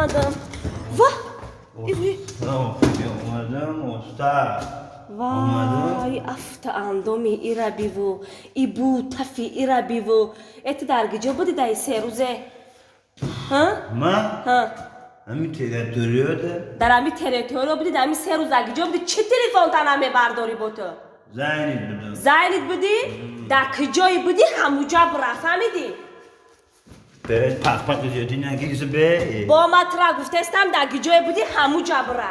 اومدم. واه اومدم استاد. وای افتا اندومی ایرا بیو ای بو تفی ایرا بیو ات درگیجه بودی دای 3 روزه ها؟ من؟ همین تریتوریوده؟ در همین تریتوریو بودی در همین 3 روز درگیجه بودی چه تلفن تنمه برداری با تو؟ زینید بودی؟ در کجایی بودی هموجا برا فهمیدی؟ برد پاک زیادی نگیزه به با مطرح گفته استم در کجایی بودی هموجا برا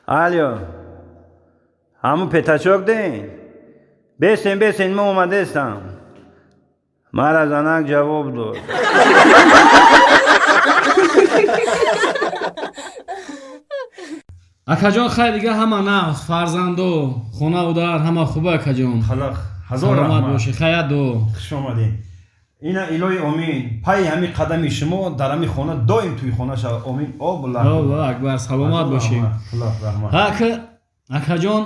الو همون پتاچوک دین بسین من اومده استم مرا زنک جواب داد акаҷон хай дига ҳама нағз фарзанду хонаву дар ҳама хуба акаҷон خلاص هزار саломат رحمت бошӣ хаяду خوش آمدین اینا الهی امین پای همین قدمی شما در همین خانه دائم توی خانه شو امین аллоҳу акбар саломат бошӣ ҳака акаҷон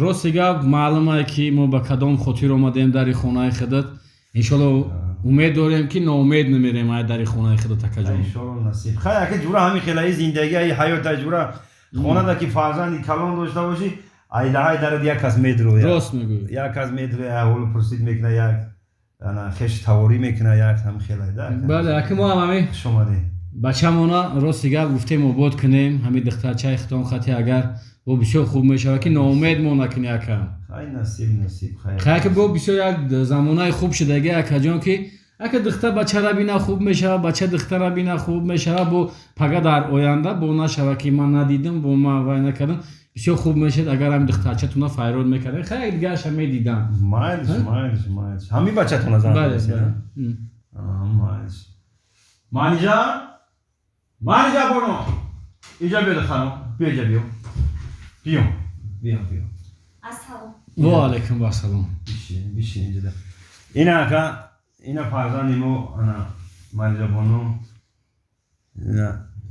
рости гап маълумае ки мо ба кадом хотир омадем дари хонаи худат иншолло умед дорем ки ноумед намерем ай дари хонаи худат акаҷон иншолло насиб хай ака ҷура ҳамин хелаи зиндагӣ ай ҳаёта ҷура хонада ки фарзанди калон дошта бошӣ айдаҳай дарад як кас медрӯяд рост мегӯй як кас медрӯяд аҳволу пурсид мекуна як хеш таворӣ мекуна як ҳам хелайда бале ака мо ҳам ҳамин хуш омадем бачамона рости гап гуфтем обод кунем ҳамин духтарчаи хитон хати агар бо бисёр хуб мешавад ки ноумед мо накунӣ акам хай насиб хай ки бо бисёр як замонаи хуб шудаги акаҷон ки ака духта бачара бина хуб мешавад бача духтара бина хуб мешавад бо пага дар оянда бо нашавад ки ман надидам бо ман вай накардам бисёр хуб мешавад агар ҳамин духтарчатуна файрод мекардем хай дигарша медидам майз ҳамин бачатуна зан майз манижа боно иҷа биёда ханум биё иҷа биё ассалом ва алайкум вассалом бишин иҷада ина ака ина фарзанди мо ана манижа боно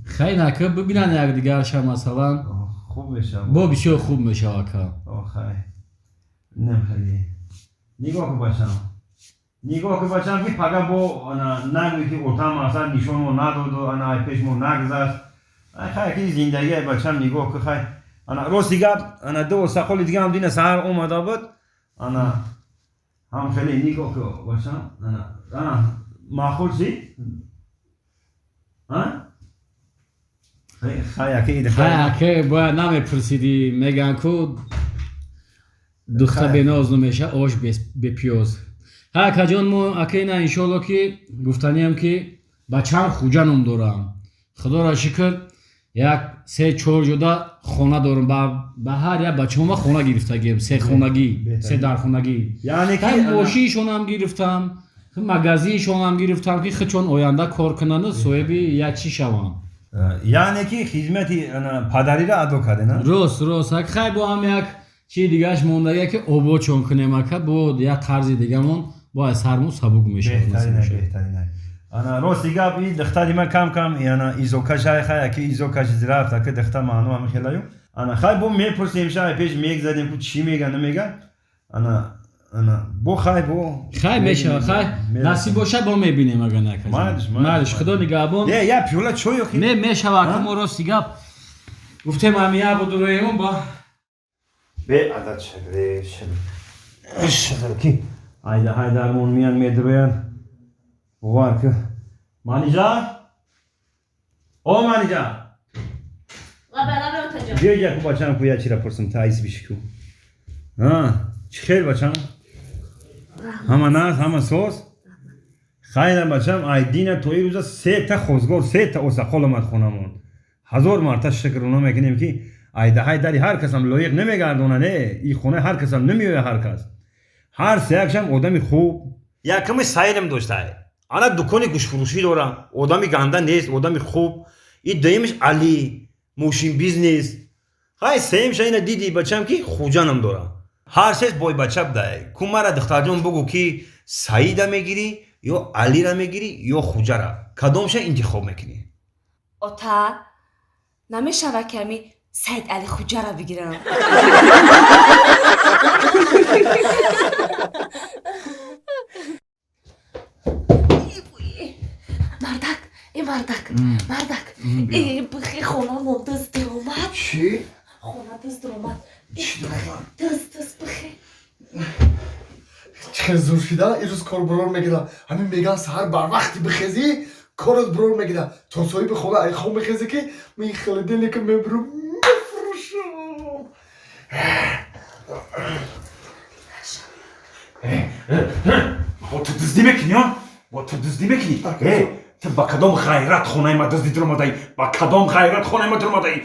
хай нака бибинан якдигарша масалан хуб мешавад бо бисёр хуб мешавад ака хай нехеле нигоҳ кун бачам ки пага бо нагӯи ки отам асар нишонмо надоду ай пешмо нагзашт хай ки зиндагии бачам нигоҳ ку хай рости гап ду сақоли дига ҳам дина саҳар омада буд ҳам хеле нигоҳ ку бачам маъқул чи хай ака бояд намепурсидӣ меган ку духта беноз намеша ош бепиёз ҳай акаҷон мо ака ина иншолло ки гуфтаниам ки бачам хуҷаном дорам худоро шукр як 3-4 ҷода хона дорам ба ҳар як бачаҳома хона гирифтагием 3 хонагӣ 3 дархонагӣ ҳай мошиншонам гирифтам магазиншонам гирифтам ки худчон оянда кор кунанд соҳиби як чӣ шаванд яъне ки хизмати падарира адо кардена рост ака хай бо ҳам як чӣ дигааш мондагия ки ободшон кунем ака бо як қарзи дигамон бо аз ҳармон сабук мешавад рости гап и духтари ман кам изокаша хай ки изокаш зирафт ака духта маъну ҳам хелаю хай бо мепурсем шай пеш мегзадем ку чӣ мега намега бо хай мешавад хай насиб бошад бо мебинем агар накаш худо нигаҳбон як пиёла чой мешавад ки мо рости гап гуфтем ҳамин як будуроемон ба беадад шакли айдаҳай дармон миян медурӯянд бовар ку манижа манижа биё иҷа ку бачам ку ячира пурсам таис биши ку чӣ хел бачам ҳама нағз ҳама соз хайра бачам айдина то ин рӯза 3 та хозгор 3 та осақол омад хонамон ҳазор марта шукрона мекунем ки айдаҳай дари ҳар касам лоиқ намегардонане ин хона ҳар касам намеояд ҳар кас ҳар сеякшам одами хуб яками сайрам доштае ана дукони гӯшфурӯшӣ дорам одами ганда нест одами хуб ин дуюмиш али мошин бизнес хай сеюмша ина диди бачам ки хуҷанам дорам ҳар сес бой бача бдае ку мара духтарҷон бугӯ ки саида мегирӣ ё алира мегирӣ ё хуҷара кадомша интихоб мекунӣ اتا نمیشه کمی سید علی خوجا را بگیرم. مردک بخی خونه ما دست در اومد. چی؟ خونه دست در اومد. چی در اومد؟ دست بخی. چه زور شده ایروز کار برور میگیره. همین میگن سهر بر وقتی بخیزی کارت برور میگیره. تا سایی به خونه ای خون بخیزی که می خلدینی که میبرم میفروشم. با تو دزدی میکنی ها؟ با تو دزدی میکنی؟ تو با کدام غیرت خونه ما دزدی در اومده ای؟ با کدام غیرت خونه ما در اومده ای؟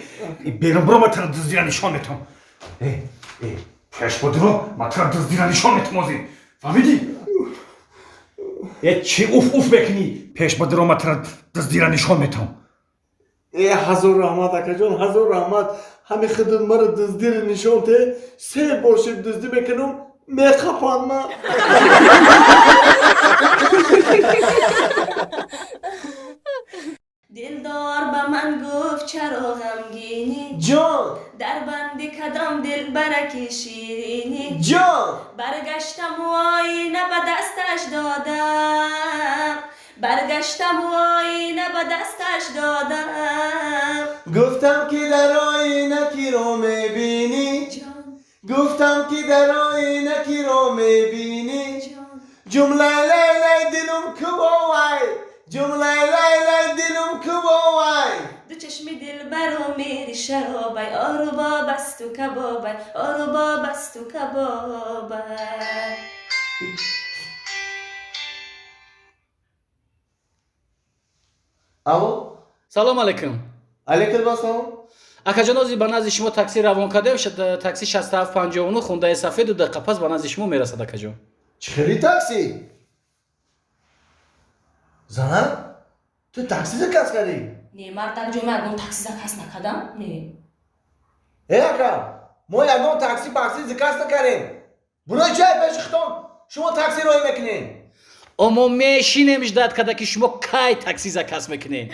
بیرون برو ما تر دزدی را نشان میتم. پیش بدرو ما تر دزدی را نشان میتم ازی. فهمیدی؟ چی اوف بکنی؟ پیش بدرو ما تر دزدی را نشان میتم. هزار رحمت اکا جان هزار رحمت. همین خدمت مرا دزدی رو نشان ته 3 بار شب دزدی میکنم میخپم من. دلدار به من گفت چرا غمگینی جان در بند کدام دل برک شیرینی جان برگشتم و آینه به دستش دادم برگشتم و آینه به دستش دادم گفتم که در آینه کی رو میبینی گفتم که در آینه کی رو میبینی جمله لیلی دلم کباوی جمله لیلی دلم کباوی دو چشمی دل برو میری شرابی آرو با بست و کبابی آرو با بست و کبابی. الو سلام علیکم. علیکم السلام. акаҷон ҳозир ба назди шумо такси равон кардем. такси 6759 хундаи сафеду дақиқа пас ба назди шумо мерасад акаҷон. چخری تاکسی؟ زنم؟ تو تاکسی زکاس کردی؟ نه مردک جو من اگون تاکسی زکاس نکردم نه. ای اکا ما یکون تاکسی باکسی زکاس نکردیم. برای چه پیش خودم شما تاکسی روی میکنین؟ омо мешинем ждат када ки шумо кай такси закас мекунед.